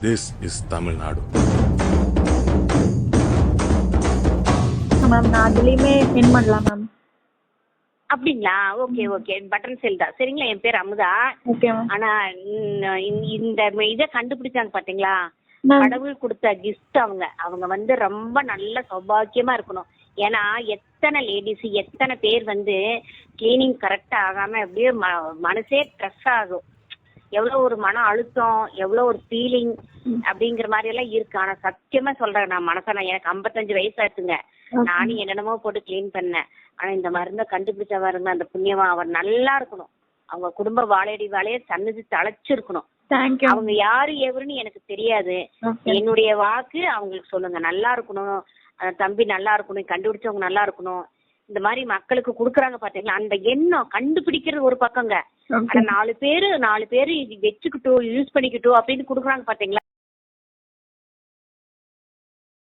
This is Tamil Nadu. Ma'am நான் அதுலேயுமே send பண்ணலாம் மேம். அப்படிங்களா? Okay okay. பட்டன் செல் தான் சரிங்களா. என் பேர் அமுதா. Okay ma'am. ஆனா இந்த இதை கண்டுபிடிச்சாங்க பாத்தீங்களா, மேம் கடவுள் கொடுத்த கிஃப்ட். அவங்க வந்து ரொம்ப நல்ல சௌபாக்கியமா இருக்கணும். ஏன்னா எத்தனை லேடிஸ் எத்தனை பேர் வந்து கிளீனிங் கரெக்டா ஆகாம அப்படியே மனசே ஸ்ட்ரெஸ் ஆகும். எவ்வளோ ஒரு மன அழுத்தம், எவ்வளோ ஒரு ஃபீலிங் அப்படிங்கிற மாதிரி எல்லாம் இருக்கு. ஆனா சத்தியமா சொல்றேன், நான் மனசான எனக்கு 55 வயசு ஆச்சுங்க. நானும் என்னென்னமோ போட்டு கிளீன் பண்ணேன். ஆனா இந்த மருந்தை கண்டுபிடிச்ச பாருங்க, அந்த புண்ணியமா அவர் நல்லா இருக்கணும். அவங்க குடும்ப வாழையடி வாழைய சன்னதி தழைச்சிருக்கணும். தேங்க்யூ. அவங்க யாரு எவருன்னு எனக்கு தெரியாது. என்னுடைய வாக்கு அவங்களுக்கு சொல்லுங்க, நல்லா இருக்கணும், தம்பி நல்லா இருக்கணும், கண்டுபிடிச்சவங்க நல்லா இருக்கணும். இந்த மாதிரி மக்களுக்கு குடுக்குறாங்க பாத்தீங்களா, அந்த எண்ணம் கண்டுபிடிக்கிறது ஒரு பக்கங்க. ஆனா 4 பேரு இது வச்சுக்கிட்டோம் யூஸ் பண்ணிக்கிட்டோம் அப்படின்னு குடுக்குறாங்க பாத்தீங்களா.